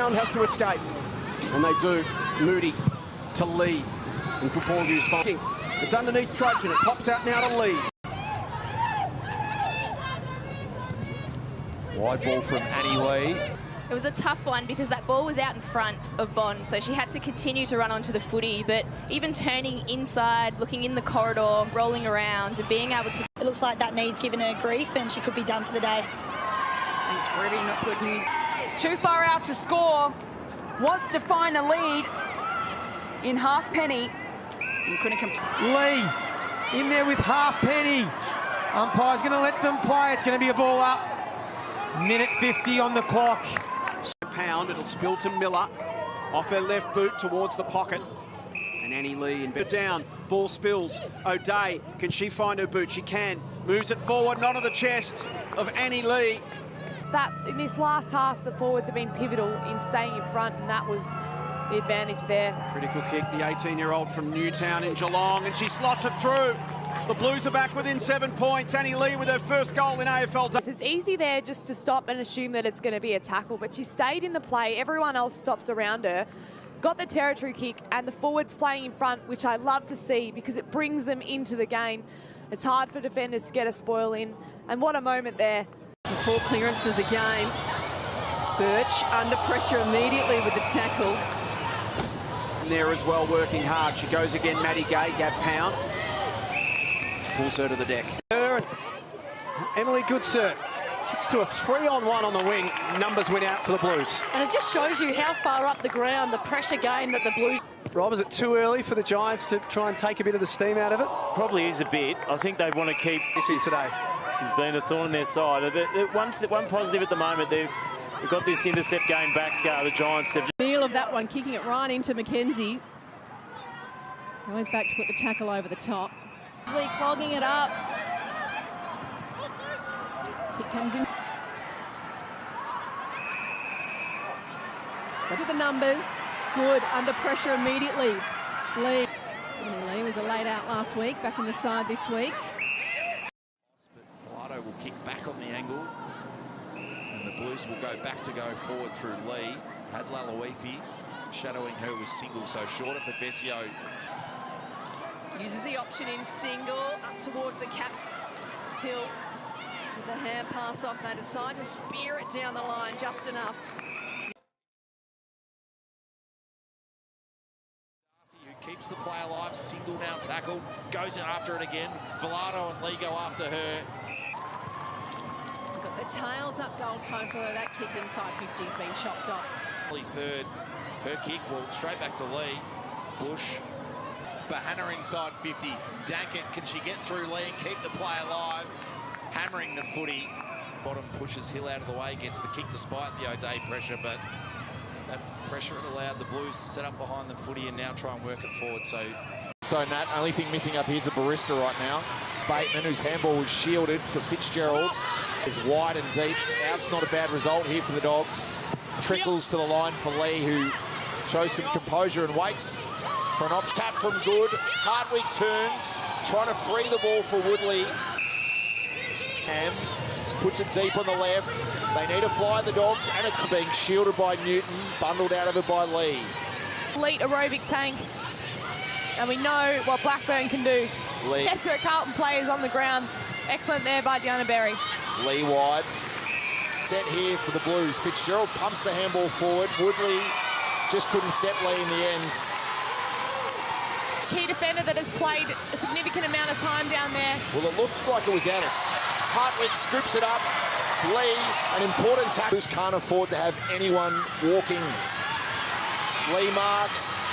Pound has to escape. And they do. Moody to Lee. And good ball use fucking. It's underneath Trojan. It pops out now to Lee. Wide ball from Annie Lee. It was a tough one because that ball was out in front of Bond, so she had to continue to run onto the footy, but even turning inside, looking in the corridor, rolling around and being able to... It looks like that knee's given her grief and she could be done for the day. It's really not good news. Too far out to score. Wants to find a lead in Halfpenny. And couldn't complete. Lee in there with Halfpenny. Umpire's going to let them play. It's going to be a ball up. Minute 50 on the clock. Pound, it'll spill to Miller. Off her left boot towards the pocket. And Annie Lee in bed down. Ball spills. O'Day, can she find her boot? She can. Moves it forward, not on the chest of Annie Lee. That in this last half, the forwards have been pivotal in staying in front, and that was the advantage there. Critical kick, the 18-year-old from Newtown in Geelong, and she slots it through. The Blues are back within 7 points. Annie Lee with her first goal in AFLW. It's easy there just to stop and assume that it's going to be a tackle, but she stayed in the play. Everyone else stopped around her, got the territory kick, and the forwards playing in front, which I love to see because it brings them into the game. It's hard for defenders to get a spoil in, and what a moment there. 4 clearances again. Birch under pressure immediately with the tackle. And there as well, working hard. She goes again, Maddie Gay, Gab Pound. Pulls her to the deck. Emily Goodser kicks to a 3-on-1 on the wing. Numbers went out for the Blues. And it just shows you how far up the ground, the pressure game that the Blues... Rob, is it too early for the Giants to try and take a bit of the steam out of it? Probably is a bit. I think they want to keep... today. She's been a thorn in their side. One positive at the moment, they've got this intercept game back, the Giants. They've Feel of that one, kicking it right into Mackenzie. Goes back to put the tackle over the top. Clogging it up. Kick comes in. Look at the numbers. Good, under pressure immediately. Lee. Lee was a laid out last week, back in the side this week. But Filato will kick back on the angle. And the Blues will go back to go forward through Lee. Had Laloifi shadowing her with single, so shorter for Fessio. Uses the option in single, up towards the cap. Hill with the hand pass off. They decide to spear it down the line just enough. Who keeps the play alive, single now tackled, goes in after it again. Villado and Lee go after her. We've got the tails up Gold Coast, although that kick inside 50 has been chopped off. Third, her kick, well, straight back to Lee. Bush. Bahana inside 50. Dankett, can she get through Lee and keep the play alive? Hammering the footy. Bottom pushes Hill out of the way, gets the kick despite the O'Day pressure, but that pressure had allowed the Blues to set up behind the footy and now try and work it forward. So Nat, only thing missing up here is a barista right now. Bateman, whose handball was shielded to Fitzgerald, is wide and deep. Out's not a bad result here for the Dogs. Trickles to the line for Lee, who shows some composure and waits for an ops tap from Good. Hardwick turns, trying to free the ball for Woodley. And puts it deep on the left. They need to fly the Dogs, and it's being shielded by Newton, bundled out of it by Lee. Elite aerobic tank, and we know what Blackburn can do. Lee. Carlton players on the ground. Excellent there by Deanna Berry. Lee wide. Set here for the Blues. Fitzgerald pumps the handball forward. Woodley just couldn't step Lee in the end. Key defender that has played a significant amount of time down there. Well, it looked like it was Anist. Hartwig scoops it up. Lee, an important tackle. Can't afford to have anyone walking. Lee marks.